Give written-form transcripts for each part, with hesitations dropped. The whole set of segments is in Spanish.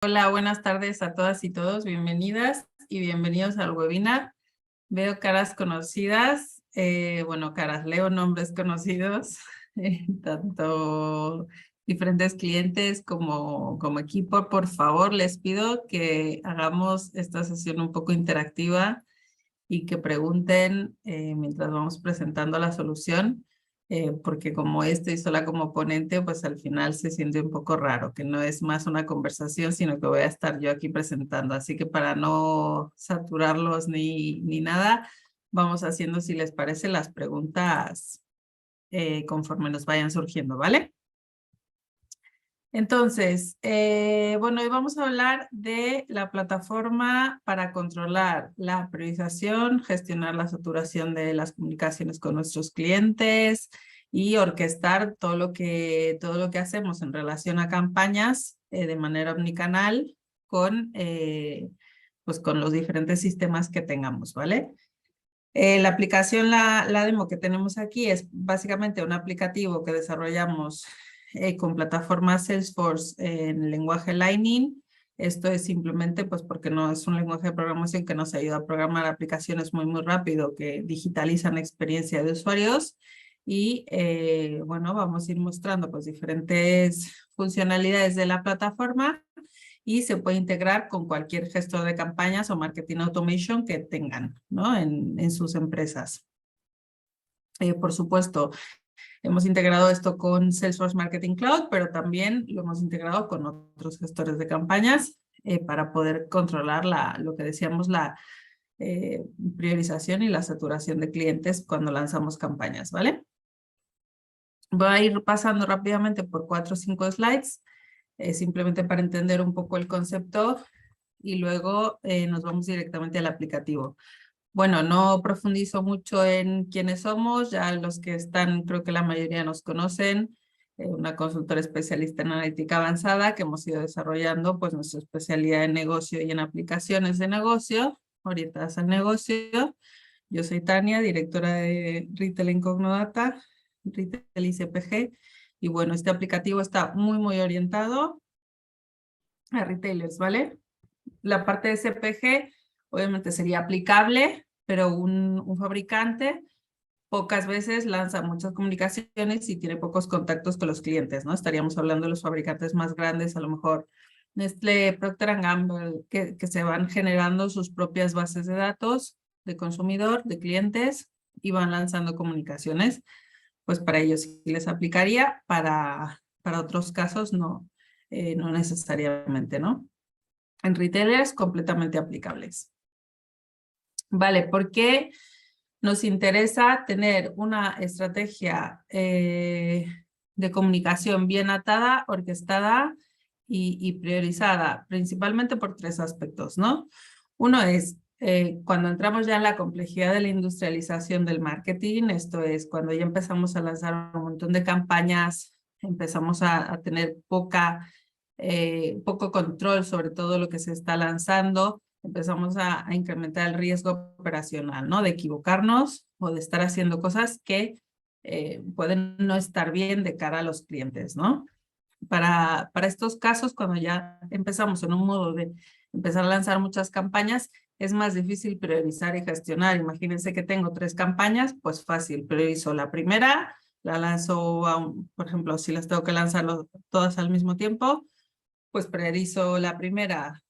Hola, buenas tardes a todas y todos. Bienvenidas y bienvenidos al webinar. Veo caras conocidas, leo nombres conocidos, tanto diferentes clientes como equipo. Por favor, les pido que hagamos esta sesión un poco interactiva y que pregunten mientras vamos presentando la solución. Porque como estoy sola como ponente, pues al final se siente un poco raro, que no es más una conversación, sino que voy a estar yo aquí presentando. Así que para no saturarlos ni nada, vamos haciendo, si les parece, las preguntas conforme nos vayan surgiendo, ¿vale? Entonces, hoy vamos a hablar de la plataforma para controlar la priorización, gestionar la saturación de las comunicaciones con nuestros clientes y orquestar todo lo que hacemos en relación a campañas de manera omnicanal con los diferentes sistemas que tengamos, ¿vale? La aplicación, la demo que tenemos aquí es básicamente un aplicativo que desarrollamos con plataforma Salesforce en lenguaje Lightning. Esto es simplemente pues porque no es un lenguaje de programación que nos ayuda a programar aplicaciones muy rápido que digitalizan la experiencia de usuarios. Y vamos a ir mostrando pues diferentes funcionalidades de la plataforma y se puede integrar con cualquier gestor de campañas o marketing automation que tengan, ¿no? en sus empresas. Por supuesto, hemos integrado esto con Salesforce Marketing Cloud, pero también lo hemos integrado con otros gestores de campañas para poder controlar lo que decíamos, la priorización y la saturación de clientes cuando lanzamos campañas, ¿vale? Voy a ir pasando rápidamente por 4 o 5 slides, simplemente para entender un poco el concepto y luego nos vamos directamente al aplicativo. Bueno, no profundizo mucho en quiénes somos, ya los que están, creo que la mayoría nos conocen, una consultora especialista en analítica avanzada que hemos ido desarrollando pues nuestra especialidad en negocio y en aplicaciones de negocio orientadas al negocio. Yo soy Tania, directora de Retail en Cognodata, Retail y CPG, y bueno, este aplicativo está muy orientado a retailers, ¿vale? La parte de CPG obviamente sería aplicable, pero un fabricante pocas veces lanza muchas comunicaciones y tiene pocos contactos con los clientes, ¿no? Estaríamos hablando de los fabricantes más grandes, a lo mejor Nestlé, Procter & Gamble, que se van generando sus propias bases de datos de consumidor, de clientes, y van lanzando comunicaciones. Pues para ellos sí les aplicaría, para otros casos no necesariamente, ¿no? En retailers completamente aplicables. Vale, ¿por qué nos interesa tener una estrategia de comunicación bien atada, orquestada y priorizada? Principalmente por 3 aspectos, ¿no? Uno es cuando entramos ya en la complejidad de la industrialización del marketing, esto es cuando ya empezamos a lanzar un montón de campañas, empezamos a tener poco control sobre todo lo que se está lanzando, empezamos a incrementar el riesgo operacional, ¿no? De equivocarnos o de estar haciendo cosas que pueden no estar bien de cara a los clientes, ¿no? Para estos casos, cuando ya empezamos en un modo de empezar a lanzar muchas campañas, es más difícil priorizar y gestionar. Imagínense que tengo 3 campañas, pues fácil, priorizo la primera, la lanzo, por ejemplo, si las tengo que lanzar todas al mismo tiempo, pues priorizo la primera,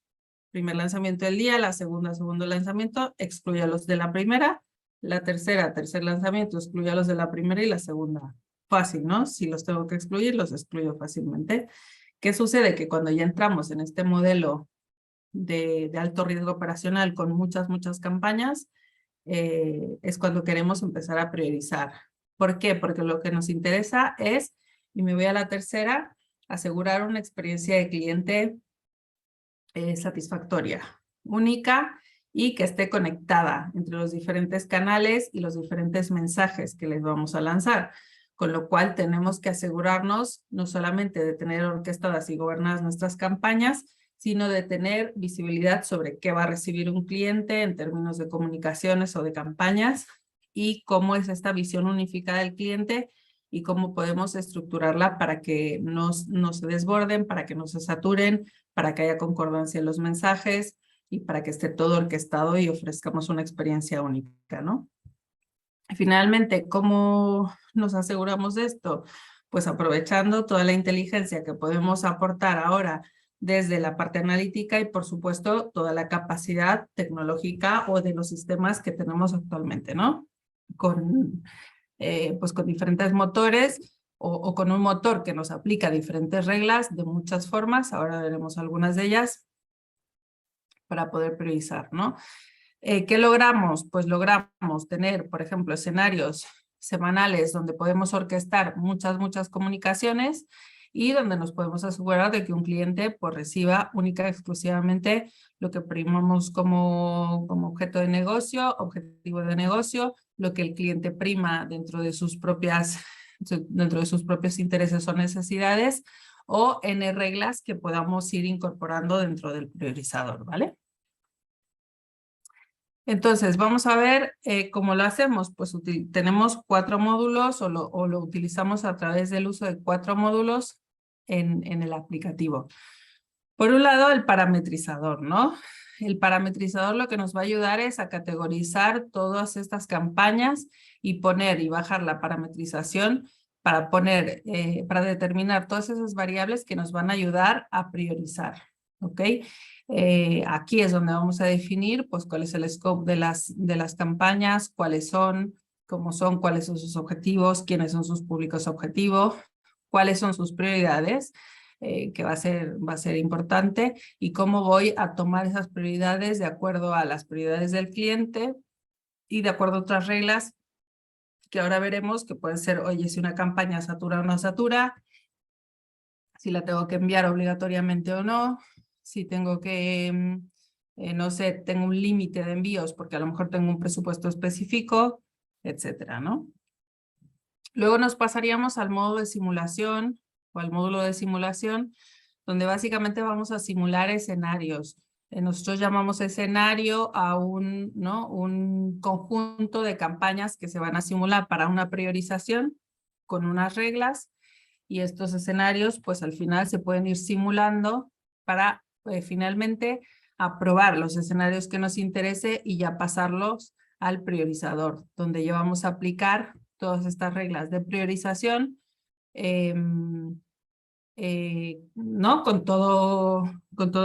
primer lanzamiento del día, la segunda, segundo lanzamiento, excluyo a los de la primera, la tercera, tercer lanzamiento, excluyo a los de la primera y la segunda. Fácil, ¿no? Si los tengo que excluir, los excluyo fácilmente. ¿Qué sucede? Que cuando ya entramos en este modelo de alto riesgo operacional con muchas campañas, es cuando queremos empezar a priorizar. ¿Por qué? Porque lo que nos interesa es, y me voy a la tercera, asegurar una experiencia de cliente satisfactoria, única y que esté conectada entre los diferentes canales y los diferentes mensajes que les vamos a lanzar. Con lo cual tenemos que asegurarnos no solamente de tener orquestadas y gobernadas nuestras campañas, sino de tener visibilidad sobre qué va a recibir un cliente en términos de comunicaciones o de campañas y cómo es esta visión unificada del cliente y cómo podemos estructurarla para que no se desborden, para que no se saturen, para que haya concordancia en los mensajes y para que esté todo orquestado y ofrezcamos una experiencia única, ¿no? Finalmente, ¿cómo nos aseguramos de esto? Pues aprovechando toda la inteligencia que podemos aportar ahora desde la parte analítica y, por supuesto, toda la capacidad tecnológica o de los sistemas que tenemos actualmente, ¿no? Pues con diferentes motores o con un motor que nos aplica diferentes reglas de muchas formas. Ahora veremos algunas de ellas para poder priorizar, ¿no? ¿Qué logramos? Pues logramos tener, por ejemplo, escenarios semanales donde podemos orquestar muchas comunicaciones y donde nos podemos asegurar de que un cliente pues, reciba única y exclusivamente lo que primamos como objeto de negocio, objetivo de negocio, lo que el cliente prima dentro de sus propios intereses o necesidades, o N reglas que podamos ir incorporando dentro del priorizador, ¿vale? Entonces, vamos a ver cómo lo hacemos. Pues tenemos 4 módulos o lo utilizamos a través del uso de 4 módulos en el aplicativo. Por un lado, el parametrizador, ¿no? El parametrizador lo que nos va a ayudar es a categorizar todas estas campañas y poner y bajar la parametrización para determinar todas esas variables que nos van a ayudar a priorizar, ¿ok? Aquí es donde vamos a definir pues cuál es el scope de las campañas, cuáles son, cómo son, cuáles son sus objetivos, quiénes son sus públicos objetivos, cuáles son sus prioridades, que va a ser importante, y cómo voy a tomar esas prioridades de acuerdo a las prioridades del cliente y de acuerdo a otras reglas que ahora veremos, que pueden ser, oye, si una campaña satura o no satura, si la tengo que enviar obligatoriamente o no, si tengo que, no sé, tengo un límite de envíos porque a lo mejor tengo un presupuesto específico, etcétera, ¿no? Luego nos pasaríamos al modo de simulación o al módulo de simulación, donde básicamente vamos a simular escenarios. Nosotros llamamos escenario a un conjunto de campañas que se van a simular para una priorización con unas reglas, y estos escenarios pues al final se pueden ir simulando para finalmente aprobar los escenarios que nos interese y ya pasarlos al priorizador, donde ya vamos a aplicar todas estas reglas de priorización, ¿no? Con todo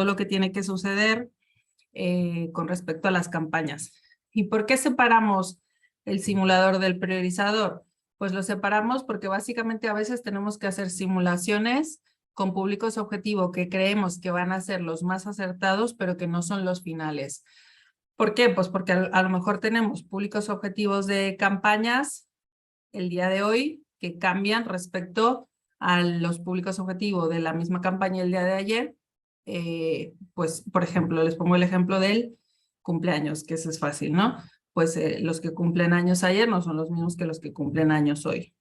lo que tiene que suceder con respecto a las campañas. ¿Y por qué separamos el simulador del priorizador? Pues lo separamos porque básicamente a veces tenemos que hacer simulaciones con públicos objetivo que creemos que van a ser los más acertados, pero que no son los finales. ¿Por qué? Pues porque a lo mejor tenemos públicos objetivos de campañas el día de hoy que cambian respecto a los públicos objetivos de la misma campaña el día de ayer. Pues, por ejemplo, les pongo el ejemplo del cumpleaños, que eso es fácil, ¿no? Pues los que cumplen años ayer no son los mismos que los que cumplen años hoy.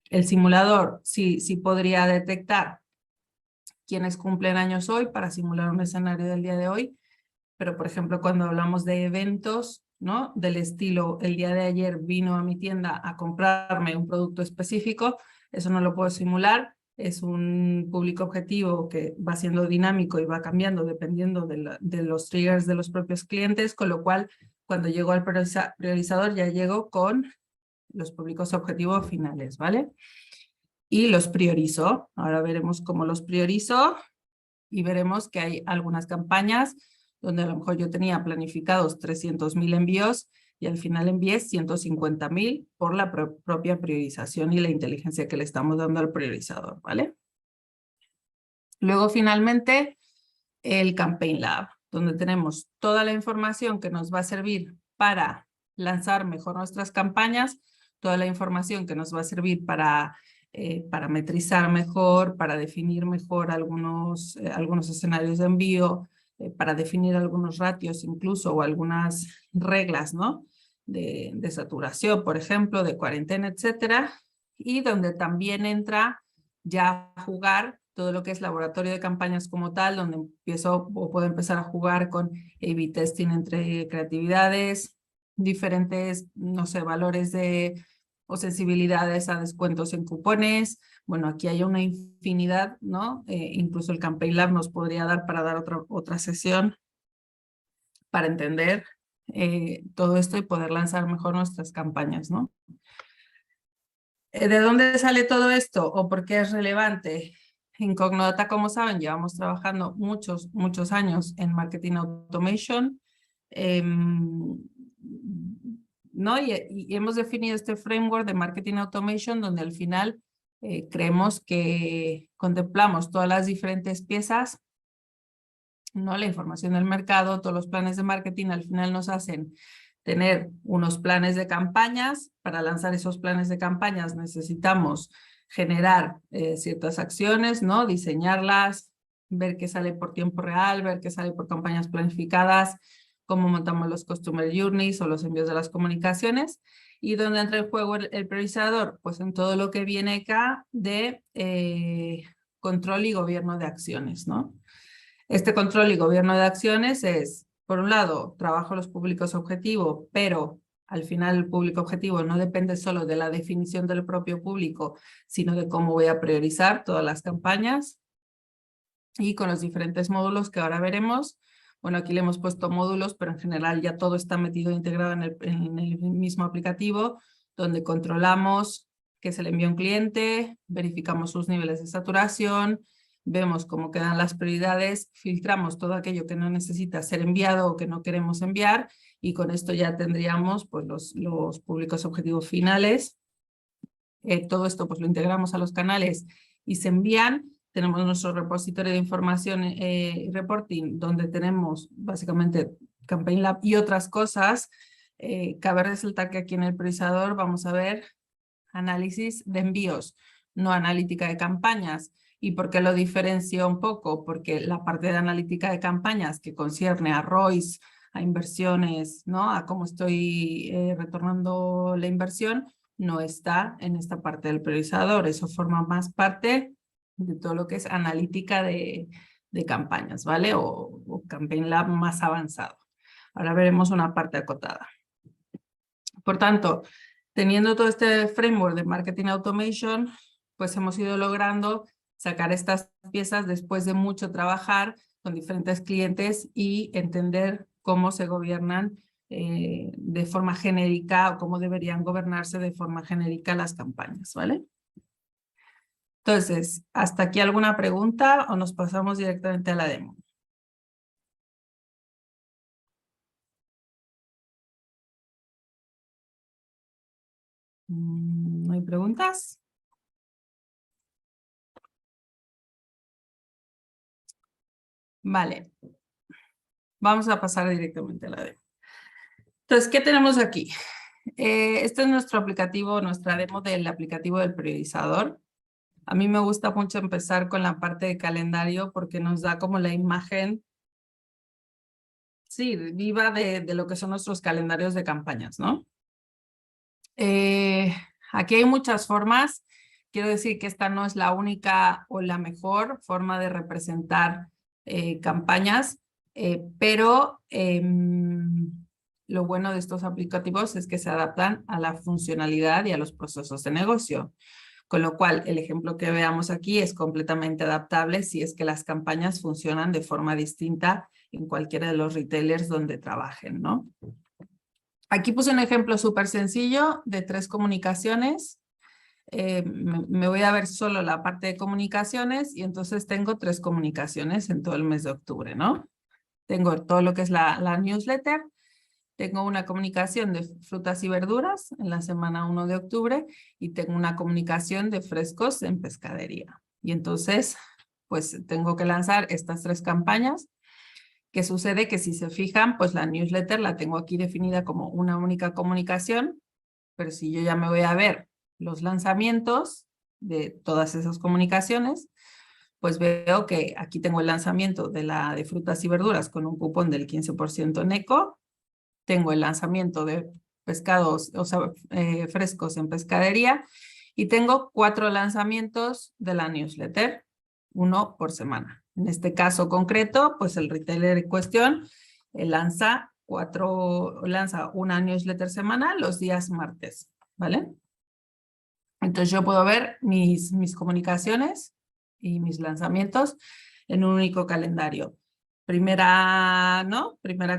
El simulador sí podría detectar quiénes cumplen años hoy para simular un escenario del día de hoy, pero por ejemplo cuando hablamos de eventos, ¿no? Del estilo, el día de ayer vino a mi tienda a comprarme un producto específico, eso no lo puedo simular, es un público objetivo que va siendo dinámico y va cambiando dependiendo de los triggers de los propios clientes, con lo cual cuando llego al priorizador ya llego con los públicos objetivos finales, ¿vale? Y los priorizo. Ahora veremos cómo los priorizo y veremos que hay algunas campañas donde a lo mejor yo tenía planificados 300,000 envíos y al final envié 150,000 por la propia priorización y la inteligencia que le estamos dando al priorizador, ¿vale? Luego finalmente el Campaign Lab, donde tenemos toda la información que nos va a servir para lanzar mejor nuestras campañas, toda la información que nos va a servir para parametrizar mejor, para definir mejor algunos escenarios de envío, para definir algunos ratios incluso o algunas reglas, ¿no? De saturación, por ejemplo, de cuarentena, etcétera, y donde también entra ya a jugar todo lo que es laboratorio de campañas como tal, donde empiezo o puedo empezar a jugar con A/B testing entre creatividades, diferentes, no sé, valores de o sensibilidades a descuentos en cupones. Bueno, aquí hay una infinidad, ¿no? Incluso el Campaign Lab nos podría dar para dar otra sesión para entender todo esto y poder lanzar mejor nuestras campañas, ¿no? ¿De dónde sale todo esto o por qué es relevante? En Cognodata, como saben, llevamos trabajando muchos años en Marketing Automation, ¿no? Y hemos definido este framework de Marketing Automation donde al final creemos que contemplamos todas las diferentes piezas, ¿no? La información del mercado, todos los planes de marketing al final nos hacen tener unos planes de campañas. Para lanzar esos planes de campañas necesitamos generar ciertas acciones, ¿no? Diseñarlas, ver qué sale por tiempo real, ver qué sale por campañas planificadas, cómo montamos los customer journeys o los envíos de las comunicaciones. ¿Y dónde entra en juego el priorizador? Pues en todo lo que viene acá de control y gobierno de acciones, ¿no? Este control y gobierno de acciones es, por un lado, trabajo los públicos objetivo, pero al final el público objetivo no depende solo de la definición del propio público, sino de cómo voy a priorizar todas las campañas. Y con los diferentes módulos que ahora veremos, bueno, aquí le hemos puesto módulos, pero en general ya todo está metido e integrado en el mismo aplicativo, donde controlamos que se le envía a un cliente, verificamos sus niveles de saturación, vemos cómo quedan las prioridades, filtramos todo aquello que no necesita ser enviado o que no queremos enviar, y con esto ya tendríamos pues, los públicos objetivos finales. Todo esto pues lo integramos a los canales y se envían. Tenemos nuestro repositorio de información reporting, donde tenemos básicamente Campaign Lab y otras cosas. Cabe resaltar que aquí en el priorizador vamos a ver análisis de envíos, no analítica de campañas. ¿Y por qué lo diferencio un poco? Porque la parte de analítica de campañas que concierne a ROIs, a inversiones, ¿no? A cómo estoy retornando la inversión, no está en esta parte del priorizador. Eso forma más parte de todo lo que es analítica de campañas, ¿vale? O Campaign Lab más avanzado. Ahora veremos una parte acotada. Por tanto, teniendo todo este framework de Marketing Automation, pues hemos ido logrando sacar estas piezas después de mucho trabajar con diferentes clientes y entender cómo se gobiernan de forma genérica o cómo deberían gobernarse de forma genérica las campañas, ¿vale? Entonces, ¿hasta aquí alguna pregunta o nos pasamos directamente a la demo? ¿No hay preguntas? Vale. Vamos a pasar directamente a la demo. Entonces, ¿qué tenemos aquí? Este es nuestro aplicativo, nuestra demo del aplicativo del priorizador. A mí me gusta mucho empezar con la parte de calendario porque nos da como la imagen, sí, viva de lo que son nuestros calendarios de campañas, ¿no? Aquí hay muchas formas. Quiero decir que esta no es la única o la mejor forma de representar campañas, pero lo bueno de estos aplicativos es que se adaptan a la funcionalidad y a los procesos de negocio. Con lo cual, el ejemplo que veamos aquí es completamente adaptable si es que las campañas funcionan de forma distinta en cualquiera de los retailers donde trabajen, ¿no? Aquí puse un ejemplo súper sencillo de 3 comunicaciones. Me voy a ver solo la parte de comunicaciones y entonces tengo 3 comunicaciones en todo el mes de octubre, ¿no? Tengo todo lo que es la newsletter, tengo una comunicación de frutas y verduras en la semana 1 de octubre y tengo una comunicación de frescos en pescadería. Y entonces, pues tengo que lanzar estas 3 campañas. ¿Qué sucede? Que si se fijan, pues la newsletter la tengo aquí definida como una única comunicación, pero si yo ya me voy a ver los lanzamientos de todas esas comunicaciones, pues veo que aquí tengo el lanzamiento de la de frutas y verduras con un cupón del 15% en eco, tengo el lanzamiento de pescados, o sea, frescos en pescadería, y tengo 4 lanzamientos de la newsletter, 1 por semana. En este caso concreto, pues el retailer en cuestión lanza una newsletter semanal los días martes, ¿vale? Entonces yo puedo ver mis comunicaciones y mis lanzamientos en un único calendario. Primera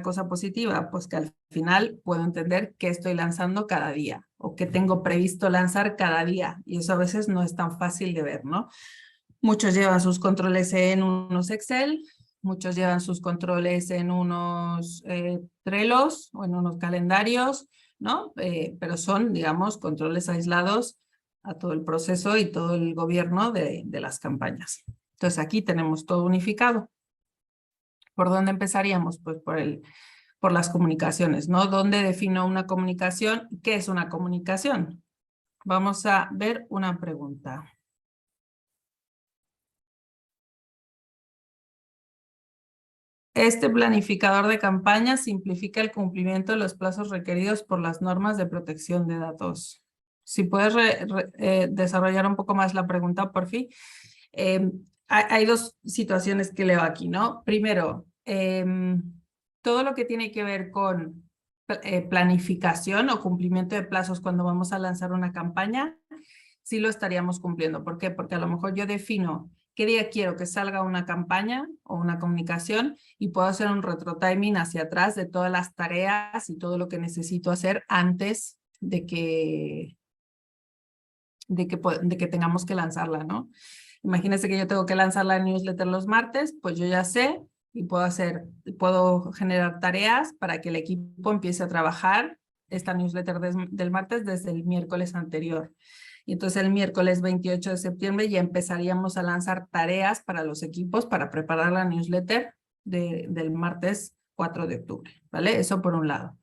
cosa positiva, pues que al final puedo entender qué estoy lanzando cada día o qué tengo previsto lanzar cada día. Y eso a veces no es tan fácil de ver, ¿no? Muchos llevan sus controles en unos Excel, muchos llevan sus controles en unos Trellos o en unos calendarios, ¿no? Pero son, digamos, controles aislados a todo el proceso y todo el gobierno de las campañas. Entonces aquí tenemos todo unificado. ¿Por dónde empezaríamos? Pues por las comunicaciones, ¿no? ¿Dónde defino una comunicación? ¿Qué es una comunicación? Vamos a ver una pregunta. Este planificador de campañas simplifica el cumplimiento de los plazos requeridos por las normas de protección de datos. Si puedes desarrollar un poco más la pregunta, por fin. Hay dos situaciones que leo aquí, ¿no? Primero, todo lo que tiene que ver con planificación o cumplimiento de plazos cuando vamos a lanzar una campaña, sí lo estaríamos cumpliendo. ¿Por qué? Porque a lo mejor yo defino qué día quiero que salga una campaña o una comunicación y puedo hacer un retrotiming hacia atrás de todas las tareas y todo lo que necesito hacer antes de que tengamos que lanzarla, ¿no? Imagínense que yo tengo que lanzar la newsletter los martes, pues yo ya sé y puedo generar tareas para que el equipo empiece a trabajar esta newsletter del martes desde el miércoles anterior. Y entonces el miércoles 28 de septiembre ya empezaríamos a lanzar tareas para los equipos para preparar la newsletter del martes 4 de octubre, ¿vale? Eso por un lado.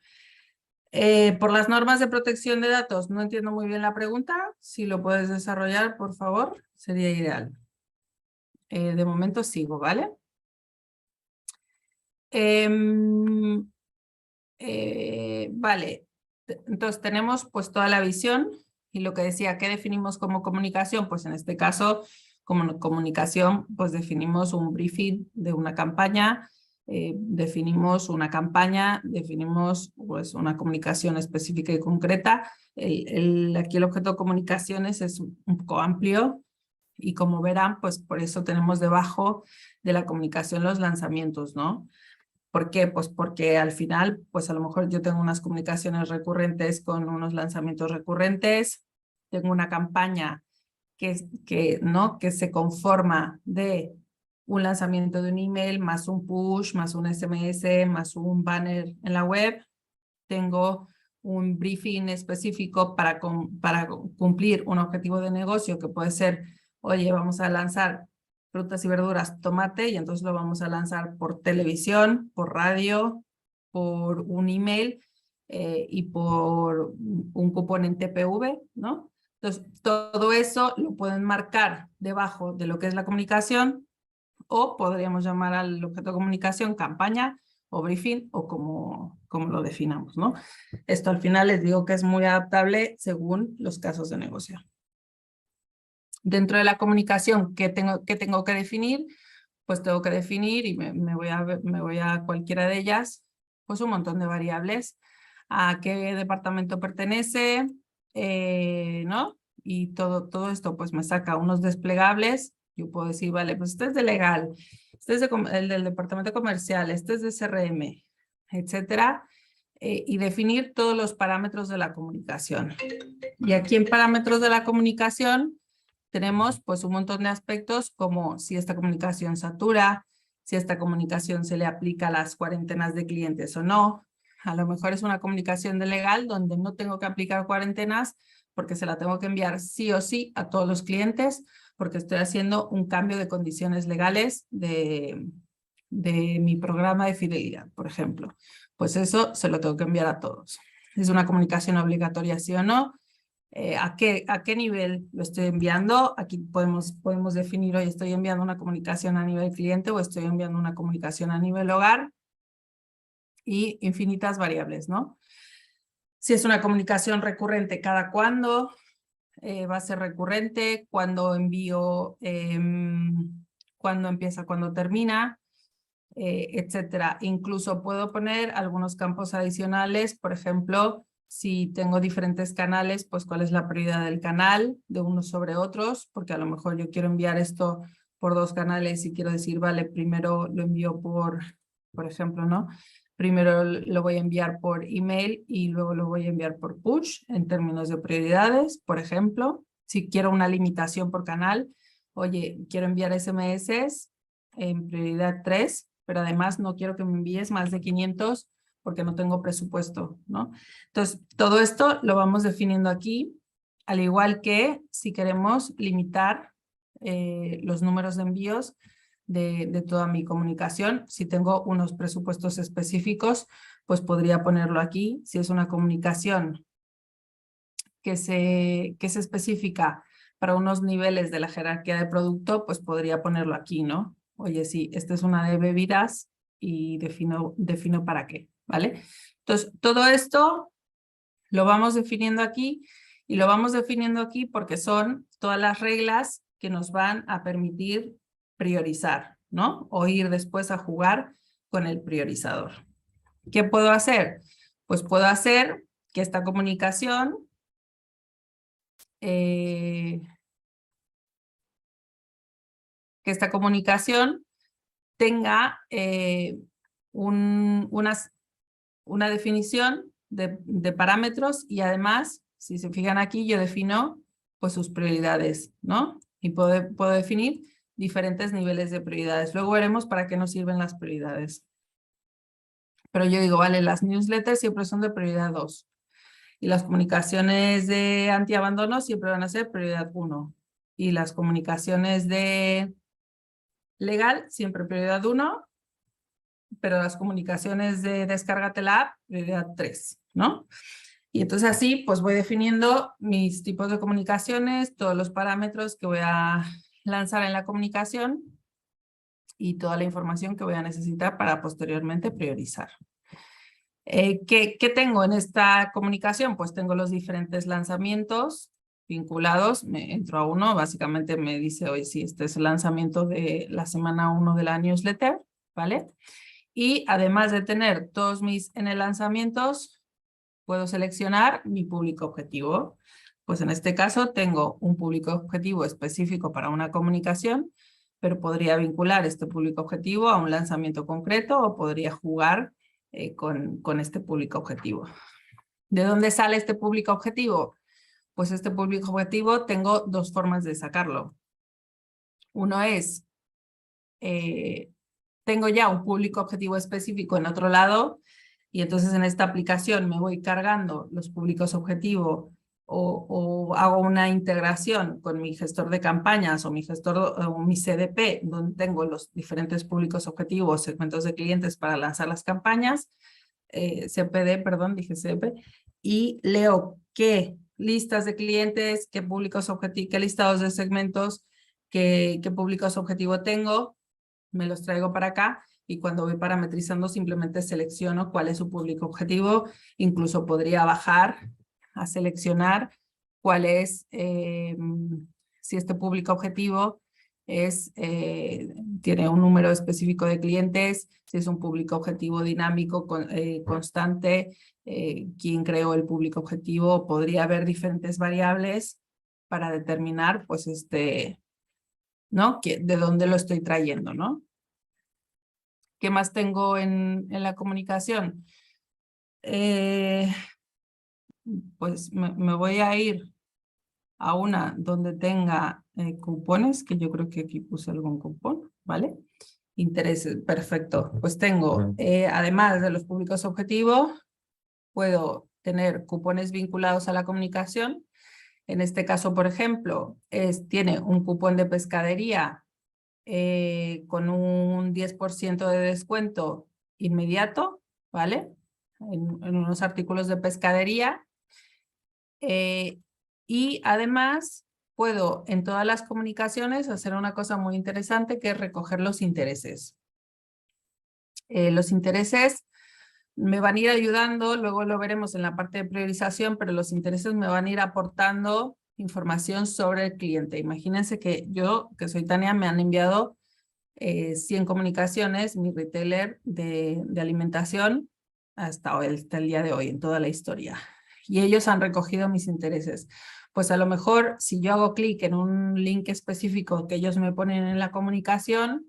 Por las normas de protección de datos, no entiendo muy bien la pregunta. Si lo puedes desarrollar, por favor, sería ideal. De momento sigo, ¿vale? Vale, entonces tenemos pues toda la visión y lo que decía, ¿qué definimos como comunicación? Pues en este caso, como comunicación, pues definimos un briefing de una campaña, definimos una campaña, definimos pues una comunicación específica y concreta. Aquí el objeto de comunicaciones es un poco amplio y como verán, pues por eso tenemos debajo de la comunicación los lanzamientos, ¿no? ¿Por qué? Pues porque al final, pues a lo mejor yo tengo unas comunicaciones recurrentes con unos lanzamientos recurrentes, tengo una campaña que se conforma de un lanzamiento de un email, más un push, más un SMS, más un banner en la web, tengo un briefing específico para cumplir un objetivo de negocio que puede ser, oye, vamos a lanzar frutas y verduras, tomate, y entonces lo vamos a lanzar por televisión, por radio, por un email y por un cupón en TPV, ¿no? Entonces, todo eso lo pueden marcar debajo de lo que es la comunicación o podríamos llamar al objeto de comunicación campaña o briefing o como lo definamos, ¿no? Esto al final les digo que es muy adaptable según los casos de negocio. Dentro de la comunicación, ¿qué tengo que definir? Pues tengo que definir, y me voy a cualquiera de ellas, pues un montón de variables. ¿A qué departamento pertenece? ¿No? Y todo esto pues me saca unos desplegables. Yo puedo decir, vale, pues este es de legal, este es el del departamento comercial, este es de CRM, etcétera. Y definir todos los parámetros de la comunicación. Y aquí en parámetros de la comunicación tenemos pues un montón de aspectos como si esta comunicación satura, si esta comunicación se le aplica a las cuarentenas de clientes o no. A lo mejor es una comunicación de legal donde no tengo que aplicar cuarentenas porque se la tengo que enviar sí o sí a todos los clientes porque estoy haciendo un cambio de condiciones legales de mi programa de fidelidad, por ejemplo. Pues eso se lo tengo que enviar a todos. ¿Es una comunicación obligatoria sí o no? ¿A qué nivel lo estoy enviando? Aquí podemos definir, hoy estoy enviando una comunicación a nivel cliente o estoy enviando una comunicación a nivel hogar y infinitas variables, ¿no? Si es una comunicación recurrente, ¿cada cuándo va a ser recurrente? ¿Cuándo envío? ¿Cuándo empieza? ¿Cuándo termina? Etcétera. Incluso puedo poner algunos campos adicionales, por ejemplo, Si tengo diferentes canales, pues cuál es la prioridad del canal, de unos sobre otros, porque a lo mejor yo quiero enviar esto por 2 canales y quiero decir, vale, primero lo envío por ejemplo, ¿no? Primero lo voy a enviar por email y luego lo voy a enviar por push en términos de prioridades, por ejemplo. Si quiero una limitación por canal, oye, quiero enviar SMS en prioridad 3, pero además no quiero que me envíes más de 500 porque no tengo presupuesto, ¿no? Entonces, todo esto lo vamos definiendo aquí, al igual que si queremos limitar los números de envíos de toda mi comunicación. Si tengo unos presupuestos específicos, pues podría ponerlo aquí. Si es una comunicación que se especifica para unos niveles de la jerarquía de producto, pues podría ponerlo aquí, ¿no? Oye, sí, esta es una de bebidas y defino para qué, ¿vale? Entonces, todo esto lo vamos definiendo aquí y lo vamos definiendo aquí porque son todas las reglas que nos van a permitir priorizar, ¿no? O ir después a jugar con el priorizador. ¿Qué puedo hacer? Pues puedo hacer que esta comunicación tenga una definición de parámetros y además, si se fijan aquí, yo defino pues sus prioridades, ¿no? Y puedo definir diferentes niveles de prioridades. Luego veremos para qué nos sirven las prioridades. Pero yo digo, vale, las newsletters siempre son de prioridad 2. Y las comunicaciones de antiabandono siempre van a ser prioridad 1. Y las comunicaciones de legal siempre prioridad 1. Pero las comunicaciones de descárgate la app, prioridad 3, ¿no? Y entonces así, pues voy definiendo mis tipos de comunicaciones, todos los parámetros que voy a lanzar en la comunicación y toda la información que voy a necesitar para posteriormente priorizar. ¿Qué tengo en esta comunicación? Pues tengo los diferentes lanzamientos vinculados, me entro a uno, básicamente me dice, oye, sí, este es el lanzamiento de la semana 1 de la newsletter, ¿vale? Y además de tener todos mis en el lanzamientos, puedo seleccionar mi público objetivo. Pues en este caso tengo un público objetivo específico para una comunicación, pero podría vincular este público objetivo a un lanzamiento concreto o podría jugar con este público objetivo. ¿De dónde sale este público objetivo? Pues este público objetivo tengo 2 formas de sacarlo. Uno es tengo ya un público objetivo específico en otro lado y entonces en esta aplicación me voy cargando los públicos objetivo o hago una integración con mi gestor de campañas o mi CDP, donde tengo los diferentes públicos objetivos, segmentos de clientes para lanzar las campañas, CPD, perdón, dije CDP, y leo qué listas de clientes, qué públicos objetivos, qué listados de segmentos, qué públicos objetivo tengo, me los traigo para acá y cuando voy parametrizando simplemente selecciono cuál es su público objetivo. Incluso podría bajar a seleccionar cuál es, si este público objetivo tiene un número específico de clientes, si es un público objetivo dinámico, constante, quién creó el público objetivo. Podría haber diferentes variables para determinar pues ¿no? ¿De dónde lo estoy trayendo, no? ¿Qué más tengo en la comunicación? Pues me voy a ir a una donde tenga cupones, que yo creo que aquí puse algún cupón, ¿vale? Intereses, perfecto. Pues tengo, además de los públicos objetivos, puedo tener cupones vinculados a la comunicación. En este caso, por ejemplo, tiene un cupón de pescadería con un 10% de descuento inmediato, ¿vale? En unos artículos de pescadería. Y además puedo en todas las comunicaciones hacer una cosa muy interesante que es recoger los intereses. Los intereses me van a ir ayudando, luego lo veremos en la parte de priorización, pero los intereses me van a ir aportando información sobre el cliente. Imagínense que yo, que soy Tania, me han enviado 100 comunicaciones, mi retailer de alimentación, hasta el día de hoy, en toda la historia. y ellos han recogido mis intereses. Pues a lo mejor si yo hago clic en un link específico que ellos me ponen en la comunicación,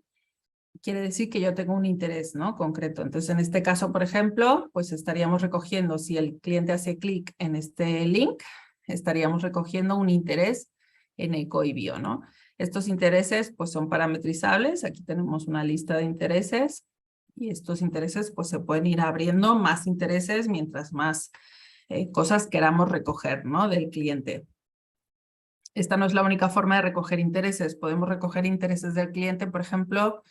quiere decir que yo tengo un interés, ¿no? Concreto. Entonces, en este caso, por ejemplo, pues estaríamos recogiendo, si el cliente hace clic en este link, estaríamos recogiendo un interés en eco y bio, ¿no? Estos intereses, pues son parametrizables. Aquí tenemos una lista de intereses y estos intereses, pues se pueden ir abriendo más intereses mientras más cosas queramos recoger, ¿no? Del cliente. Esta no es la única forma de recoger intereses. Podemos recoger intereses del cliente, por ejemplo,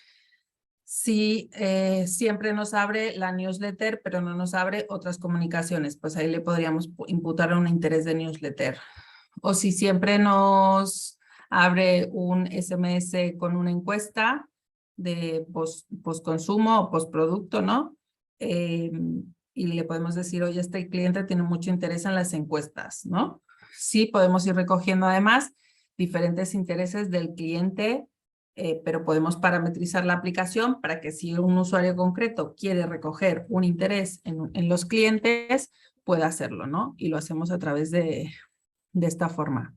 si siempre nos abre la newsletter, pero no nos abre otras comunicaciones, pues ahí le podríamos imputar un interés de newsletter. O si siempre nos abre un SMS con una encuesta de postconsumo o postproducto, ¿no? Y le podemos decir, oye, este cliente tiene mucho interés en las encuestas, ¿no? Sí, podemos ir recogiendo además diferentes intereses del cliente, pero podemos parametrizar la aplicación para que si un usuario concreto quiere recoger un interés en los clientes, pueda hacerlo, ¿no? Y lo hacemos a través de esta forma.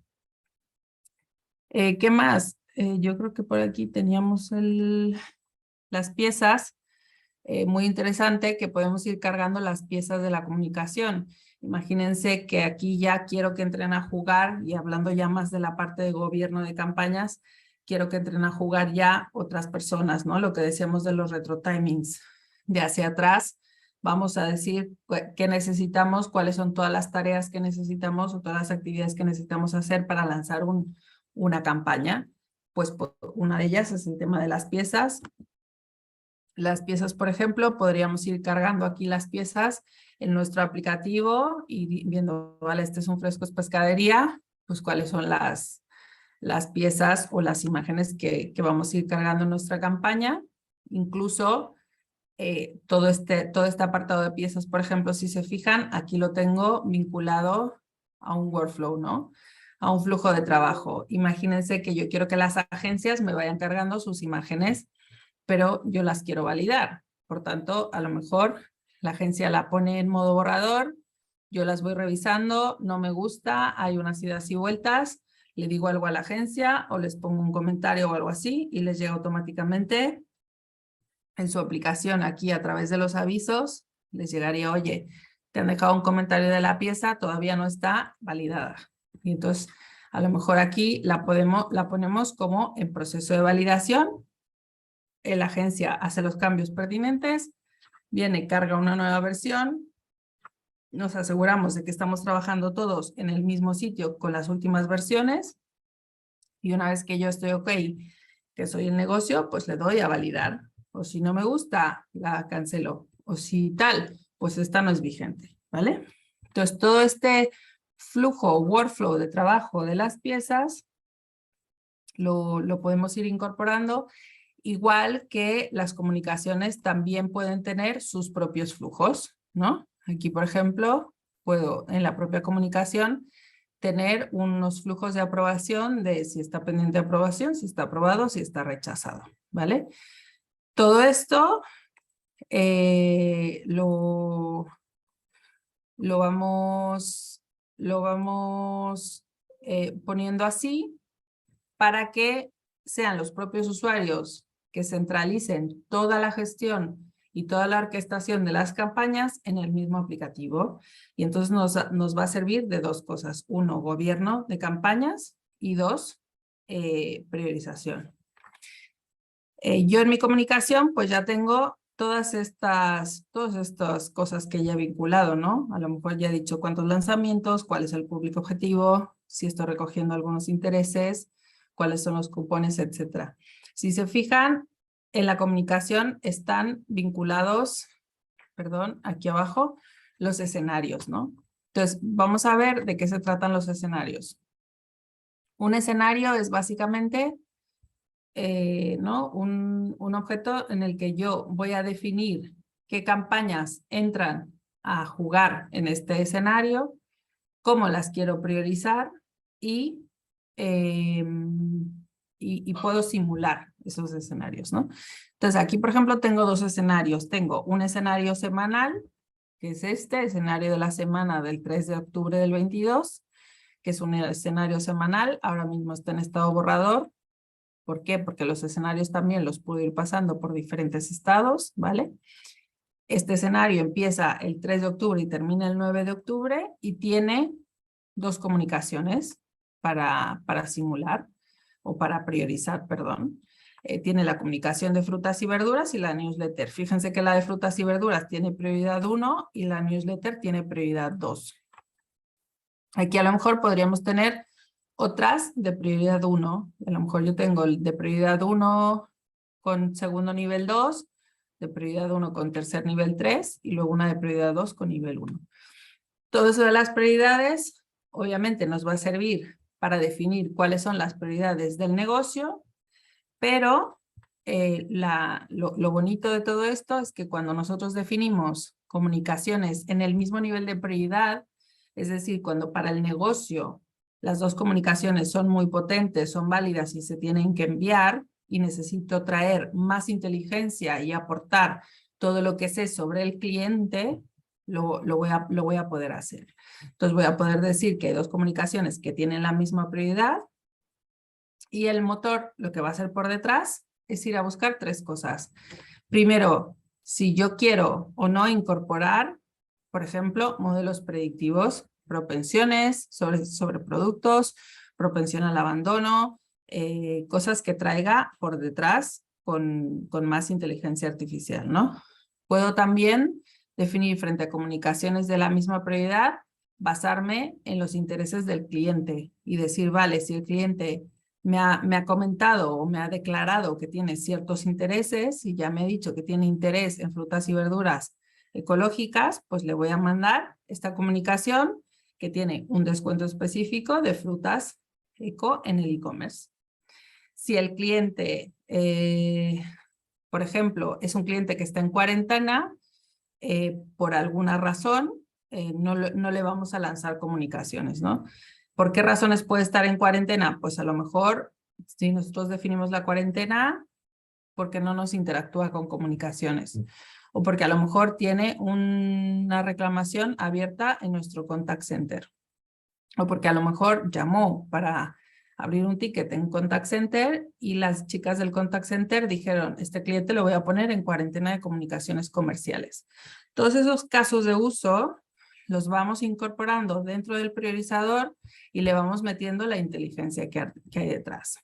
¿Qué más? Yo creo que por aquí teníamos las piezas. Muy interesante que podemos ir cargando las piezas de la comunicación. Imagínense que aquí ya quiero que entren a jugar, y hablando ya más de la parte de gobierno de campañas, quiero que entren a jugar ya otras personas, ¿no? Lo que decíamos de los retrotimings. De hacia atrás, vamos a decir qué necesitamos, cuáles son todas las tareas que necesitamos o todas las actividades que necesitamos hacer para lanzar una campaña. Pues una de ellas es el tema de las piezas. Las piezas, por ejemplo, podríamos ir cargando aquí las piezas en nuestro aplicativo y viendo, vale, este es un Frescos Pescadería, pues cuáles son las piezas o las imágenes que vamos a ir cargando en nuestra campaña. Incluso todo este apartado de piezas, por ejemplo, si se fijan, aquí lo tengo vinculado a un workflow, ¿no? A un flujo de trabajo. Imagínense que yo quiero que las agencias me vayan cargando sus imágenes, pero yo las quiero validar. Por tanto, a lo mejor la agencia la pone en modo borrador, yo las voy revisando, no me gusta, hay unas idas y vueltas, le digo algo a la agencia o les pongo un comentario o algo así y les llega automáticamente en su aplicación aquí a través de los avisos, les llegaría, oye, te han dejado un comentario de la pieza, todavía no está validada. Y entonces, a lo mejor aquí la ponemos como en proceso de validación. La agencia hace los cambios pertinentes, viene, carga una nueva versión, nos aseguramos de que estamos trabajando todos en el mismo sitio con las últimas versiones, y una vez que yo estoy ok, que soy el negocio, pues le doy a validar. O si no me gusta, la cancelo. O si tal, pues esta no es vigente, ¿vale? Entonces, todo este flujo, workflow de trabajo de las piezas, lo podemos ir incorporando. Igual que las comunicaciones también pueden tener sus propios flujos, ¿no? Aquí, por ejemplo, puedo en la propia comunicación tener unos flujos de aprobación de si está pendiente de aprobación, si está aprobado, si está rechazado, ¿vale? Todo esto lo vamos poniendo así para que sean los propios usuarios que centralicen toda la gestión y toda la orquestación de las campañas en el mismo aplicativo. Y entonces nos va a servir de dos cosas. Uno, gobierno de campañas, y dos, priorización. Yo en mi comunicación pues ya tengo todas estas cosas que ya he vinculado, ¿no? A lo mejor ya he dicho cuántos lanzamientos, cuál es el público objetivo, si estoy recogiendo algunos intereses, cuáles son los cupones, etcétera. Si se fijan, en la comunicación están vinculados, perdón, aquí abajo, los escenarios, ¿no? Entonces, vamos a ver de qué se tratan los escenarios. Un escenario es básicamente ¿no? un objeto en el que yo voy a definir qué campañas entran a jugar en este escenario, cómo las quiero priorizar y puedo simular esos escenarios, ¿no? Entonces aquí, por ejemplo, tengo dos escenarios. Tengo un escenario semanal, que es este escenario de la semana del 3 de octubre del 22, que es un escenario semanal, ahora mismo está en estado borrador. ¿Por qué? Porque los escenarios también los puedo ir pasando por diferentes estados, ¿vale? Este escenario empieza el 3 de octubre y termina el 9 de octubre y tiene 2 comunicaciones para simular o para priorizar, perdón. Tiene la comunicación de frutas y verduras y la newsletter. Fíjense que la de frutas y verduras tiene prioridad 1 y la newsletter tiene prioridad 2. Aquí a lo mejor podríamos tener otras de prioridad 1. A lo mejor yo tengo el de prioridad 1 con segundo nivel 2, de prioridad 1 con tercer nivel 3 y luego una de prioridad 2 con nivel 1. Todo eso de las prioridades obviamente nos va a servir para definir cuáles son las prioridades del negocio, pero lo bonito de todo esto es que cuando nosotros definimos comunicaciones en el mismo nivel de prioridad, es decir, cuando para el negocio las 2 comunicaciones son muy potentes, son válidas y se tienen que enviar, y necesito traer más inteligencia y aportar todo lo que sé sobre el cliente, lo voy a poder hacer. Entonces voy a poder decir que hay 2 comunicaciones que tienen la misma prioridad y el motor lo que va a hacer por detrás es ir a buscar 3 cosas. Primero, si yo quiero o no incorporar, por ejemplo, modelos predictivos, propensiones sobre productos, propensión al abandono, cosas que traiga por detrás con más inteligencia artificial, ¿no? Puedo también definir frente a comunicaciones de la misma prioridad, basarme en los intereses del cliente y decir, vale, si el cliente me ha comentado o me ha declarado que tiene ciertos intereses y ya me ha dicho que tiene interés en frutas y verduras ecológicas, pues le voy a mandar esta comunicación que tiene un descuento específico de frutas eco en el e-commerce. Si el cliente, por ejemplo, es un cliente que está en cuarentena, por alguna razón, no le vamos a lanzar comunicaciones, ¿no? ¿Por qué razones puede estar en cuarentena? Pues a lo mejor, si nosotros definimos la cuarentena, porque no nos interactúa con comunicaciones. O porque a lo mejor tiene una reclamación abierta en nuestro contact center. O porque a lo mejor llamó para abrir un ticket en contact center y las chicas del contact center dijeron, este cliente lo voy a poner en cuarentena de comunicaciones comerciales. Todos esos casos de uso los vamos incorporando dentro del priorizador y le vamos metiendo la inteligencia que hay detrás.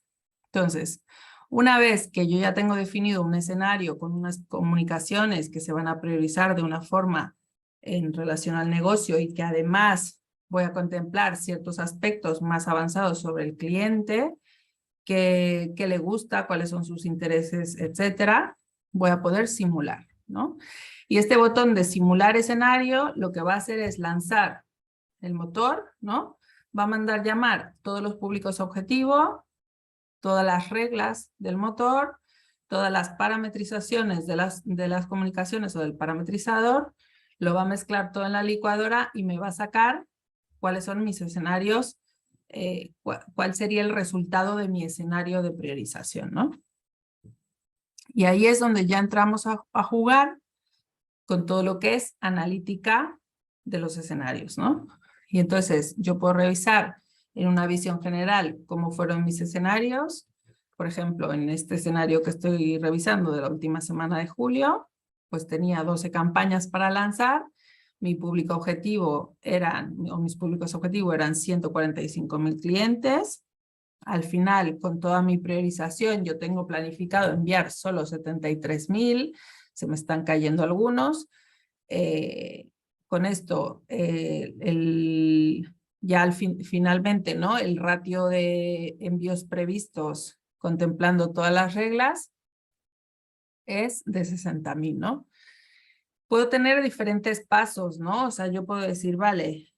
Entonces, una vez que yo ya tengo definido un escenario con unas comunicaciones que se van a priorizar de una forma en relación al negocio y que además voy a contemplar ciertos aspectos más avanzados sobre el cliente, qué le gusta, cuáles son sus intereses, etcétera, voy a poder simular, ¿no? Y este botón de simular escenario lo que va a hacer es lanzar el motor, ¿no? Va a mandar llamar todos los públicos objetivo, todas las reglas del motor, todas las parametrizaciones de las comunicaciones o del parametrizador, lo va a mezclar todo en la licuadora y me va a sacar cuáles son mis escenarios, cuál sería el resultado de mi escenario de priorización, ¿no? Y ahí es donde ya entramos a jugar con todo lo que es analítica de los escenarios, ¿no? Y entonces yo puedo revisar en una visión general cómo fueron mis escenarios. Por ejemplo, en este escenario que estoy revisando de la última semana de julio, pues tenía 12 campañas para lanzar. Mi público objetivo mis públicos objetivos eran 145,000 clientes. Al final, con toda mi priorización, yo tengo planificado enviar solo 73,000. Se me están cayendo algunos. Con esto, finalmente, ¿no? El ratio de envíos previstos, contemplando todas las reglas, es de 60,000, ¿no? Puedo tener diferentes pasos, ¿no? O sea, yo puedo decir, vale,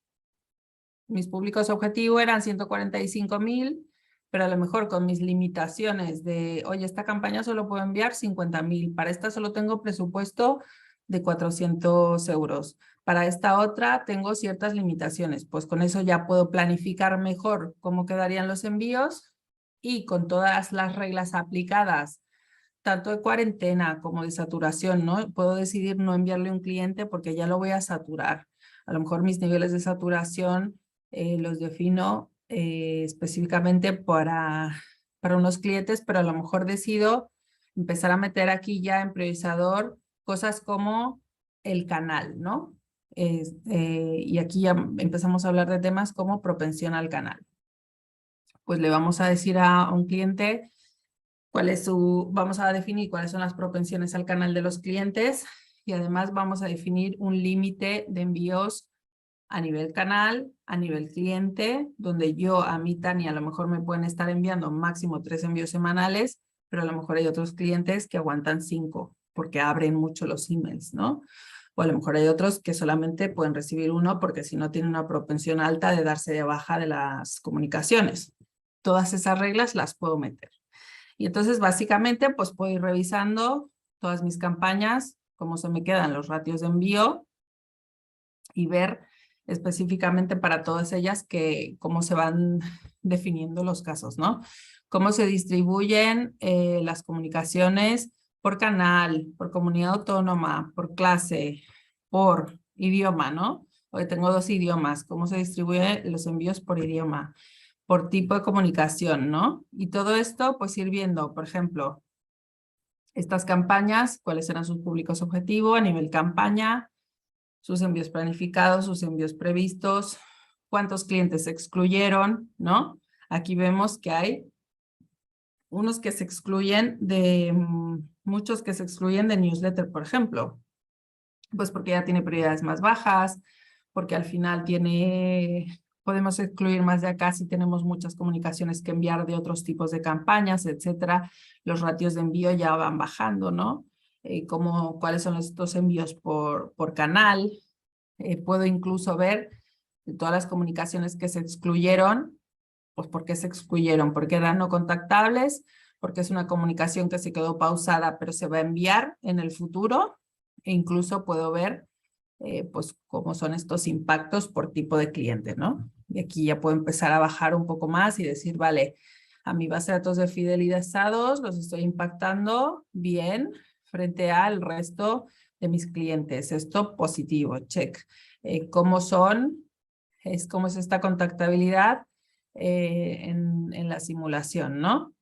mis públicos objetivo eran 145,000, pero a lo mejor con mis limitaciones de, oye, esta campaña solo puedo enviar 50,000, para esta solo tengo presupuesto de 400 euros, para esta otra tengo ciertas limitaciones, pues con eso ya puedo planificar mejor cómo quedarían los envíos y con todas las reglas aplicadas tanto de cuarentena como de saturación, ¿no? Puedo decidir no enviarle a un cliente porque ya lo voy a saturar. A lo mejor mis niveles de saturación los defino específicamente para unos clientes, pero a lo mejor decido empezar a meter aquí ya en priorizador cosas como el canal, ¿no? Y aquí ya empezamos a hablar de temas como propensión al canal. Pues le vamos a decir a un cliente vamos a definir cuáles son las propensiones al canal de los clientes y además vamos a definir un límite de envíos a nivel canal, a nivel cliente, donde yo a mí, Tania, a lo mejor me pueden estar enviando máximo 3 envíos semanales, pero a lo mejor hay otros clientes que aguantan 5 porque abren mucho los emails, ¿no? O a lo mejor hay otros que solamente pueden recibir 1 porque si no tienen una propensión alta de darse de baja de las comunicaciones. Todas esas reglas las puedo meter. Y entonces básicamente pues puedo ir revisando todas mis campañas, cómo se me quedan los ratios de envío y ver específicamente para todas ellas cómo se van definiendo los casos, ¿no? Cómo se distribuyen las comunicaciones por canal, por comunidad autónoma, por clase, por idioma, ¿no? Hoy tengo 2 idiomas, cómo se distribuyen los envíos por idioma, por tipo de comunicación, ¿no? Y todo esto, pues ir viendo, por ejemplo, estas campañas, cuáles eran sus públicos objetivo a nivel campaña, sus envíos planificados, sus envíos previstos, cuántos clientes se excluyeron, ¿no? Aquí vemos que hay unos que se excluyen muchos que se excluyen de newsletter, por ejemplo, pues porque ya tiene prioridades más bajas, porque al final podemos excluir más de acá si tenemos muchas comunicaciones que enviar de otros tipos de campañas, etcétera. Los ratios de envío ya van bajando, ¿no? Cuáles son estos envíos por canal. Puedo incluso ver todas las comunicaciones que se excluyeron, pues por qué se excluyeron, porque eran no contactables, porque es una comunicación que se quedó pausada pero se va a enviar en el futuro, e incluso puedo ver pues cómo son estos impactos por tipo de cliente, ¿no? Y aquí ya puedo empezar a bajar un poco más y decir, vale, a mi base de datos de fidelizados los estoy impactando bien frente al resto de mis clientes. Esto positivo, check. ¿Cómo cómo es esta contactabilidad en la simulación, ¿no?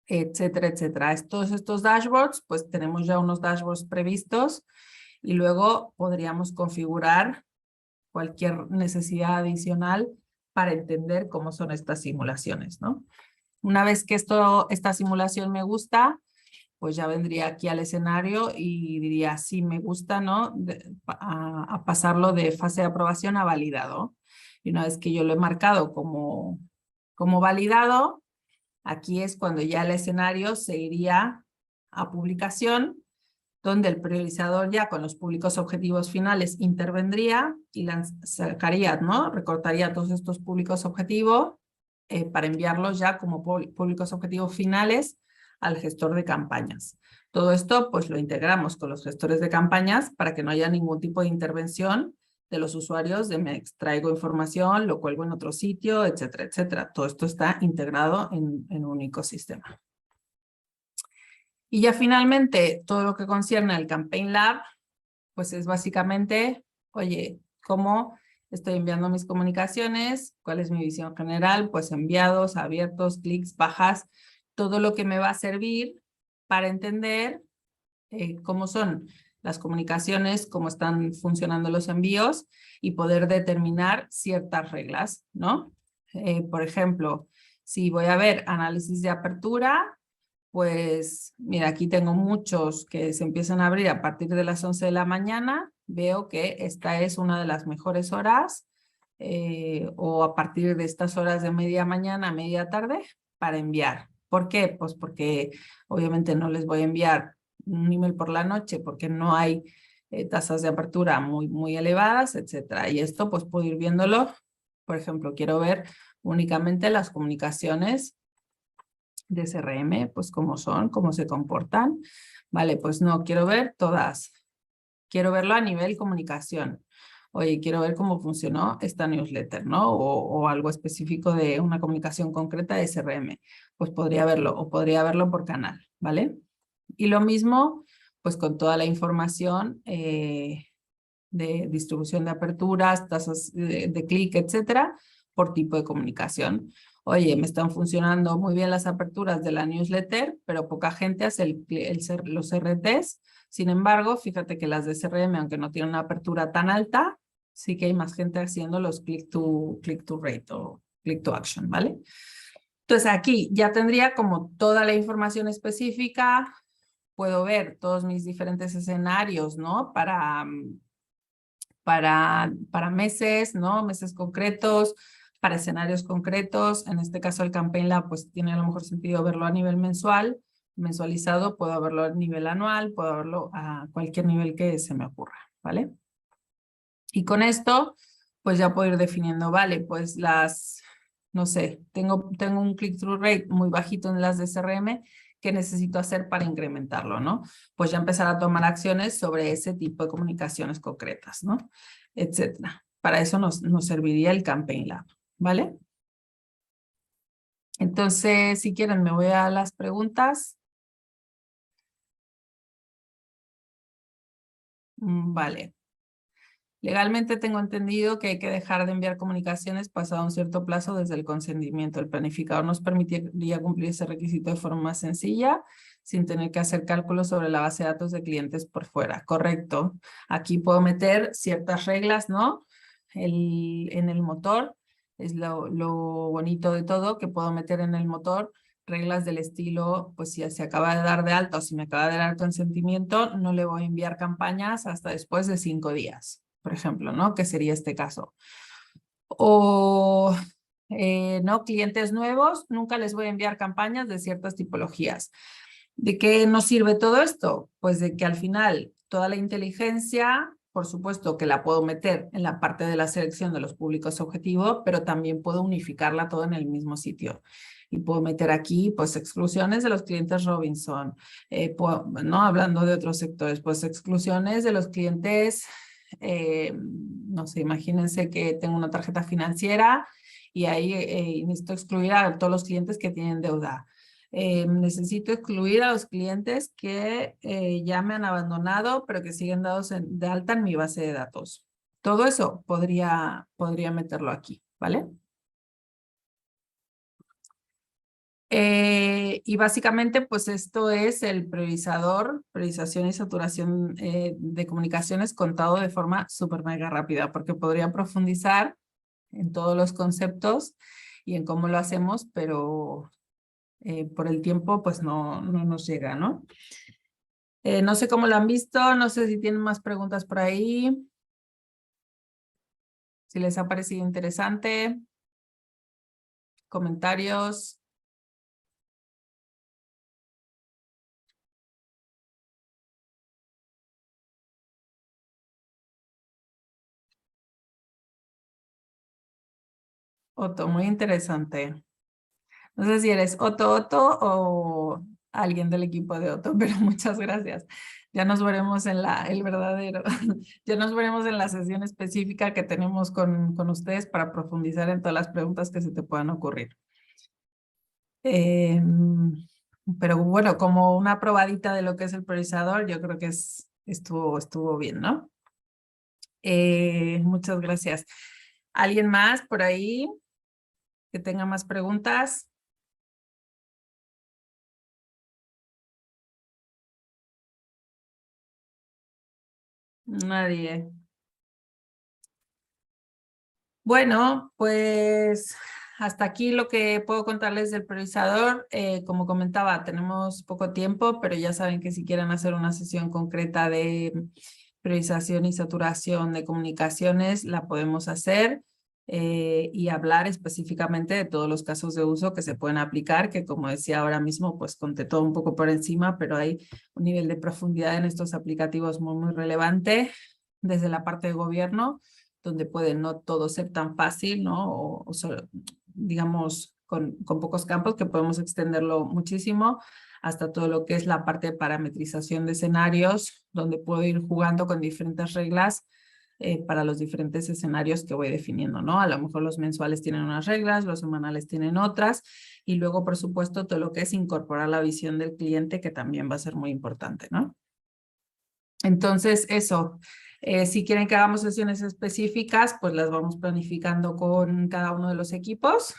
Etcétera, etcétera. Todos estos dashboards, pues tenemos ya unos dashboards previstos y luego podríamos configurar cualquier necesidad adicional para entender cómo son estas simulaciones, ¿no? Una vez que esta simulación me gusta, pues ya vendría aquí al escenario y diría, sí, me gusta, ¿no? A pasarlo de fase de aprobación a validado. Y una vez que yo lo he marcado como validado, aquí es cuando ya el escenario se iría a publicación, donde el priorizador ya con los públicos objetivos finales intervendría y sacaría, ¿no? Recortaría todos estos públicos objetivos para enviarlos ya como públicos objetivos finales al gestor de campañas. Todo esto pues lo integramos con los gestores de campañas para que no haya ningún tipo de intervención de los usuarios de me extraigo información, lo cuelgo en otro sitio, etcétera, etcétera. Todo esto está integrado en un único sistema. Y ya finalmente, todo lo que concierne al Campaign Lab, pues es básicamente, oye, ¿cómo estoy enviando mis comunicaciones? ¿Cuál es mi visión general? Pues enviados, abiertos, clics, bajas, todo lo que me va a servir para entender cómo son las comunicaciones, cómo están funcionando los envíos y poder determinar ciertas reglas, ¿no? Por ejemplo, si voy a ver análisis de apertura, pues mira, aquí tengo muchos que se empiezan a abrir a partir de las 11 de la mañana. Veo que esta es una de las mejores horas o a partir de estas horas de media mañana, media tarde para enviar. ¿Por qué? Pues porque obviamente no les voy a enviar un email por la noche porque no hay tasas de apertura muy elevadas, etcétera. Y esto pues puedo ir viéndolo. Por ejemplo, quiero ver únicamente las comunicaciones de CRM, pues cómo son, cómo se comportan. Vale, pues no, quiero ver todas. Quiero verlo a nivel comunicación. Oye, quiero ver cómo funcionó esta newsletter, ¿no? O algo específico de una comunicación concreta de CRM. Pues podría verlo, o podría verlo por canal, ¿vale? Y lo mismo, pues con toda la información de distribución de aperturas, tasas de clic, etcétera, por tipo de comunicación. Oye, me están funcionando muy bien las aperturas de la newsletter, pero poca gente hace los RTs. Sin embargo, fíjate que las de CRM, aunque no tienen una apertura tan alta, sí que hay más gente haciendo los click to rate o click to action, ¿vale? Entonces aquí ya tendría como toda la información específica, puedo ver todos mis diferentes escenarios, ¿no? Para meses, ¿no? Meses concretos, para escenarios concretos. En este caso el Campaign Lab pues tiene a lo mejor sentido verlo a nivel mensualizado, puedo verlo a nivel anual, puedo verlo a cualquier nivel que se me ocurra, ¿vale? Y con esto pues ya puedo ir definiendo, vale, pues no sé, tengo un click-through rate muy bajito en las de CRM, ¿qué necesito hacer para incrementarlo, no? Pues ya empezar a tomar acciones sobre ese tipo de comunicaciones concretas, ¿no? Etcétera. Para eso nos serviría el Campaign Lab, ¿vale? Entonces, si quieren, me voy a las preguntas. Vale. Legalmente tengo entendido que hay que dejar de enviar comunicaciones pasado un cierto plazo desde el consentimiento. El planificador nos permitiría cumplir ese requisito de forma más sencilla, sin tener que hacer cálculos sobre la base de datos de clientes por fuera. Correcto. Aquí puedo meter ciertas reglas, ¿no? En el motor, es lo bonito de todo, que puedo meter en el motor reglas del estilo, pues si se acaba de dar de alta o si me acaba de dar consentimiento, no le voy a enviar campañas hasta después de 5 días. Por ejemplo, ¿no? Que sería este caso. O, ¿no? Clientes nuevos, nunca les voy a enviar campañas de ciertas tipologías. ¿De qué nos sirve todo esto? Pues de que al final toda la inteligencia, por supuesto que la puedo meter en la parte de la selección de los públicos objetivo, pero también puedo unificarla todo en el mismo sitio. Y puedo meter aquí, pues, exclusiones de los clientes Robinson, ¿no? Hablando de otros sectores, pues, exclusiones de los clientes, no sé, imagínense que tengo una tarjeta financiera y ahí necesito excluir a todos los clientes que tienen deuda. Necesito excluir a los clientes que ya me han abandonado, pero que siguen dados de alta en mi base de datos. Todo eso podría meterlo aquí, ¿vale? Y básicamente, pues esto es el priorización y saturación de comunicaciones contado de forma súper mega rápida, porque podría profundizar en todos los conceptos y en cómo lo hacemos, pero por el tiempo pues no nos llega, ¿no? No sé cómo lo han visto, no sé si tienen más preguntas por ahí, si les ha parecido interesante, comentarios. Otto, muy interesante. No sé si eres Otto o alguien del equipo de Otto, pero muchas gracias. Ya nos veremos en el verdadero, ya nos veremos en la sesión específica que tenemos con ustedes para profundizar en todas las preguntas que se te puedan ocurrir. Pero bueno, como una probadita de lo que es el priorizador, yo creo que estuvo bien, ¿no? Muchas gracias. ¿Alguien más por ahí que tenga más preguntas? Nadie. Bueno, pues hasta aquí lo que puedo contarles del priorizador. Como comentaba, tenemos poco tiempo, pero ya saben que si quieren hacer una sesión concreta de priorización y saturación de comunicaciones, la podemos hacer y hablar específicamente de todos los casos de uso que se pueden aplicar, que como decía ahora mismo, pues conté todo un poco por encima, pero hay un nivel de profundidad en estos aplicativos muy relevante desde la parte de gobierno, donde puede no todo ser tan fácil, ¿no? O solo, digamos, con pocos campos, que podemos extenderlo muchísimo, hasta todo lo que es la parte de parametrización de escenarios, donde puedo ir jugando con diferentes reglas para los diferentes escenarios que voy definiendo, ¿no? A lo mejor los mensuales tienen unas reglas, los semanales tienen otras, y luego, por supuesto, todo lo que es incorporar la visión del cliente, que también va a ser muy importante, ¿no? Entonces, eso. Si quieren que hagamos sesiones específicas, pues las vamos planificando con cada uno de los equipos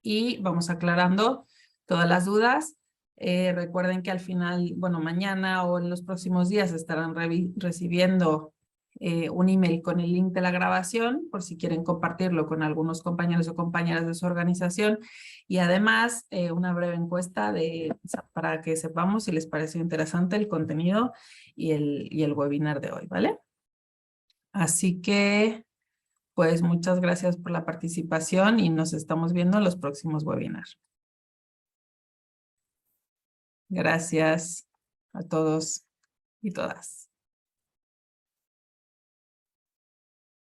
y vamos aclarando todas las dudas. Recuerden que al final, bueno, mañana o en los próximos días estarán recibiendo un email con el link de la grabación por si quieren compartirlo con algunos compañeros o compañeras de su organización, y además una breve encuesta para que sepamos si les pareció interesante el contenido y el webinar de hoy, ¿vale? Así que, pues muchas gracias por la participación y nos estamos viendo en los próximos webinars. Gracias a todos y todas.